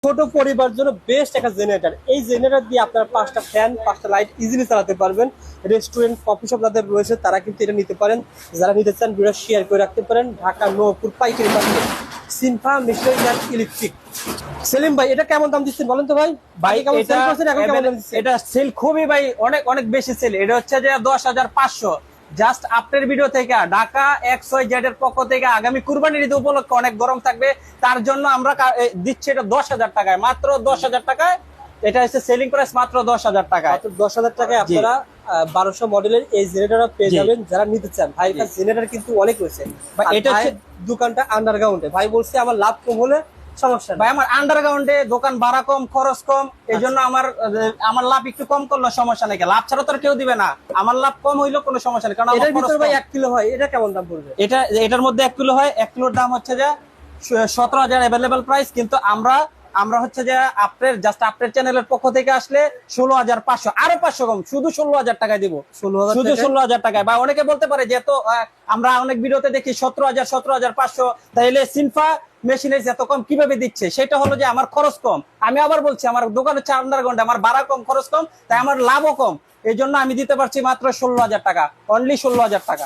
ছোট পরিবার জন্য বেস্ট একটা জেনারেটর। এই জেনারেটর দিয়ে আপনারা 5টা ফ্যান 5টা লাইট ইজিলি চালাতে পারবেন। রেস্টুরেন্ট কফি শপ যাদের রয়েছে তারা কিন্তু এটা নিতে পারেন। যারা নিতে চান ভিডিও শেয়ার করে রাখতে পারেন। ঢাকা নূপুর পাইকারি মার্কেট সিনফা মেশিনারি অ্যান্ড ইলেকট্রিক। সেলিম ভাই এটা কেমন দাম দিচ্ছেন বলেন তো ভাই? ভাই কেমন সেল করছেন, এখন কেমন দাম দিচ্ছেন? এটা সেল খুবই ভাই অনেক অনেক বেশি সেল। এটা হচ্ছে যে 10,500। জাস্ট আপনার ভিডিও থেকে ঢাকা XYZ এর পক্ষ থেকে আগামী কুরবানির ঈদ উপলক্ষে অনেক গরম থাকবে, তার জন্য আমরা দিচ্ছি এটা 10,000 টাকায়, মাত্র 10,000 টাকায়। এটা হচ্ছে সেলিং প্রাইস মাত্র 10,000 টাকায়। মাত্র 10,000 টাকায় আপনারা 1200 মডেলের এই জেনারেটর পেয়ে যাবেন যারা নিতে চান। ভাই এটা জেনারেটর কিন্তু অনেক রয়েছে। এটা হচ্ছে দোকানটা আন্ডারগ্রাউন্ডে। ভাই বলছে আমার লাভ কম হলে সমস্যা ভাই আমার আন্ডারগ্রাউন্ডে দোকান ভাড়া কম, খরচ কম, এই জন্য আমার লাভ একটু কম করলে সমস্যা নেই। লাভ ছাড়া তো আর কেউ দিবে না, আমার লাভ কম হইলেও কোনো সমস্যা নেই, কারণ আমার এটার খরচ ভিতরে ভাই কম। 1 কিলো হয়, এটা কেমন দাম পড়বে? এটার মধ্যে 1 কিলো হয়। 1 কিলোর দাম হচ্ছে যে 17,000 অ্যাভেলেবল প্রাইস, কিন্তু আমরা হচ্ছে যে আপনার চ্যানেলের পক্ষ থেকে আসলে 16,500, আরো 500 কম, শুধু 16,000 টাকায় দিব। 16,000 শুধু 16,000 টাকায়। বা অনেকে বলতে পারে যে তো আমরা অনেক ভিডিওতে দেখি 17,000, 17,500, তাইলে সিনফা মেশিনের এত কম কিভাবে দিচ্ছে? সেটা হলো যে আমার খরচ কম। আমি আবার বলছি আমার দোকান হচ্ছে আন্ডারগ্রাউন্ডে, আমার ভাড়া কম, খরচ কম, তাই আমার লাভও কম। এই জন্য আমি দিতে পারছি মাত্র 16,000 টাকা, অনলি 16,000 টাকা।